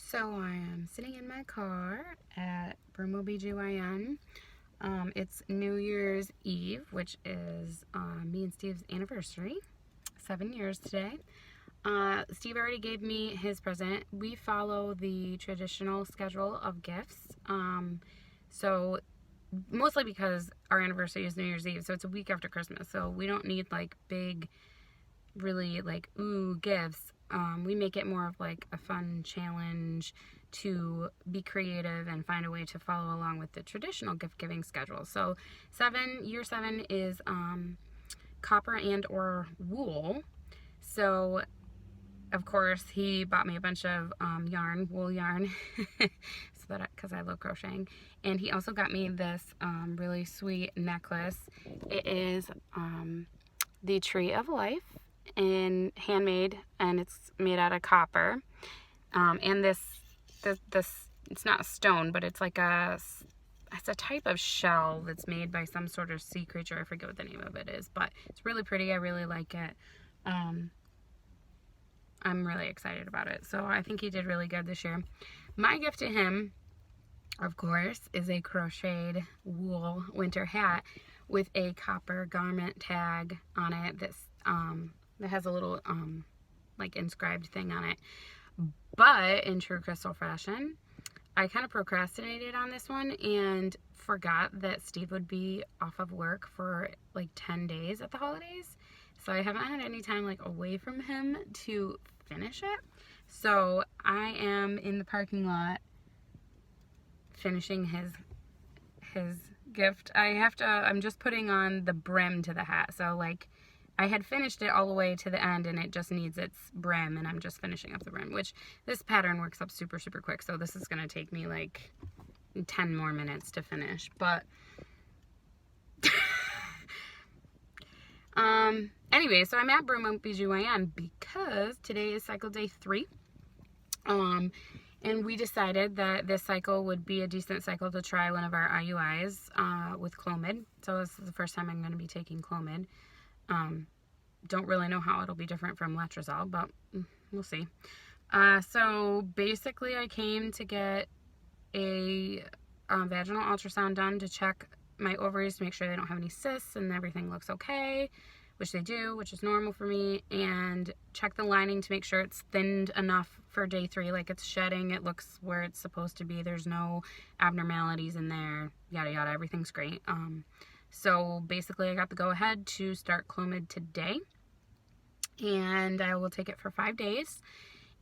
So I am sitting in my car at Broome OBGYN. It's New Year's Eve, which is me and Steve's anniversary. 7 years today. Steve already gave me his present. We follow the traditional schedule of gifts. So mostly because our anniversary is New Year's Eve, so it's a week after Christmas. So we don't need like big, really like ooh gifts. We make it more of like a fun challenge to be creative and find a way to follow along with the traditional gift giving schedule. So year 7 is copper and or wool. So of course he bought me a bunch of wool yarn so that because I love crocheting, and he also got me this really sweet necklace. It is the Tree of Life and handmade, and it's made out of copper, and this it's not a stone, but it's like it's a type of shell that's made by some sort of sea creature. I forget what the name of it is, but it's really pretty. I really like it. I'm really excited about it. So I think he did really good this year. My gift to him, of course, is a crocheted wool winter hat with a copper garment tag on it that has a little like inscribed thing on it. But in true Crystal fashion, I kind of procrastinated on this one and forgot that Steve would be off of work for like 10 days at the holidays. So I haven't had any time like away from him to finish it. So I am in the parking lot finishing his gift. I'm just putting on the brim to the hat. So like I had finished it all the way to the end and it just needs its brim, and I'm just finishing up the brim, which this pattern works up super, super quick. So this is going to take me like 10 more minutes to finish. But anyway, so I'm at Broome OBGYN because today is cycle day 3. And we decided that this cycle would be a decent cycle to try one of our IUIs with Clomid. So this is the first time I'm going to be taking Clomid. Don't really know how it'll be different from letrozole, but we'll see. So basically I came to get a vaginal ultrasound done to check my ovaries to make sure they don't have any cysts and everything looks okay, which they do, which is normal for me, and check the lining to make sure it's thinned enough for day 3, like it's shedding, it looks where it's supposed to be, there's no abnormalities in there, yada yada, everything's great. So basically I got the go ahead to start Clomid today, and I will take it for 5 days,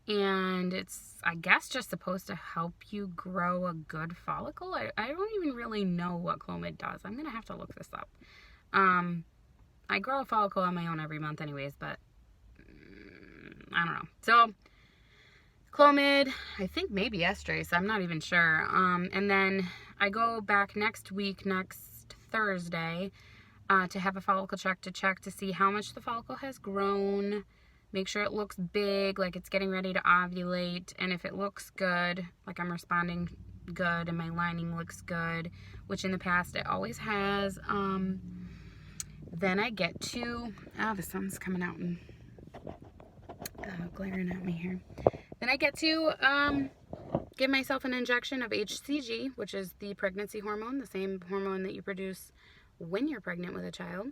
and it's, I guess, just supposed to help you grow a good follicle. I don't even really know what Clomid does. I'm gonna have to look this up. I grow a follicle on my own every month anyways, but I don't know. So Clomid, I think maybe estrase, I'm not even sure. And then I go back next Thursday, to have a follicle check to see how much the follicle has grown, make sure it looks big, like it's getting ready to ovulate, and if it looks good, like I'm responding good and my lining looks good, which in the past it always has, then I get to, the sun's coming out and glaring at me here. Then I get to give myself an injection of HCG, which is the pregnancy hormone, the same hormone that you produce when you're pregnant with a child,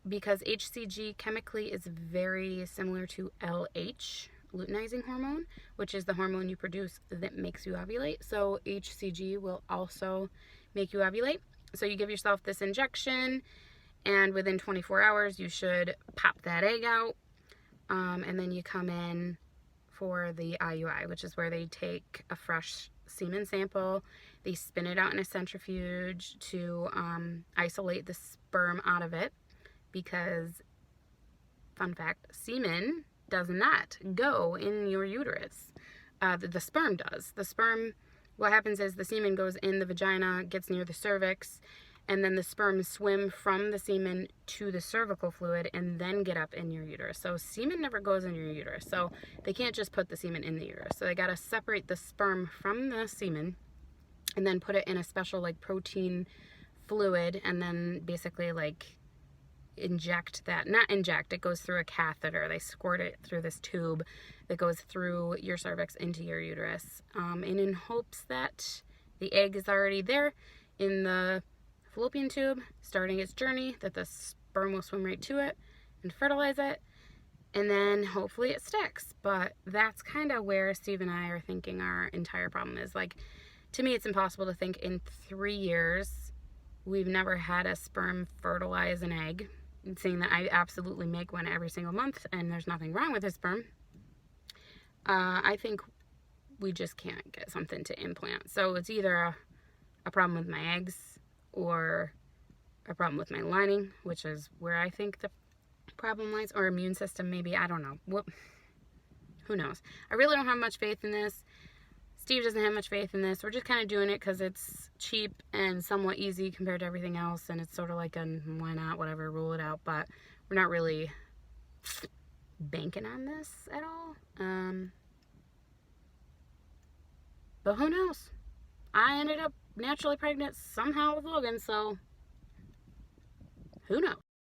because HCG chemically is very similar to LH, luteinizing hormone, which is the hormone you produce that makes you ovulate. So HCG will also make you ovulate. So you give yourself this injection, and within 24 hours you should pop that egg out, and then you come in for the IUI, which is where they take a fresh semen sample, they spin it out in a centrifuge to isolate the sperm out of it, because, fun fact, semen does not go in your uterus. The sperm does. The sperm, what happens is the semen goes in the vagina, gets near the cervix, and then the sperm swim from the semen to the cervical fluid and then get up in your uterus. So semen never goes in your uterus. So they can't just put the semen in the uterus. So they got to separate the sperm from the semen and then put it in a special like protein fluid, and then basically like inject that, not inject, it goes through a catheter. They squirt it through this tube that goes through your cervix into your uterus, and in hopes that the egg is already there in the fallopian tube, starting its journey, that the sperm will swim right to it and fertilize it, and then hopefully it sticks. But that's kind of where Steve and I are thinking our entire problem is. Like, to me, it's impossible to think in 3 years we've never had a sperm fertilize an egg, seeing that I absolutely make one every single month and there's nothing wrong with the sperm. I think we just can't get something to implant. So it's either a problem with my eggs or a problem with my lining, which is where I think the problem lies, or immune system maybe. I don't know. Who knows? I really don't have much faith in this. Steve doesn't have much faith in this. We're just kind of doing it because it's cheap and somewhat easy compared to everything else, and it's sort of like a why not, whatever, rule it out. But we're not really banking on this at all. But who knows? I ended up naturally pregnant somehow with Logan, so who knows?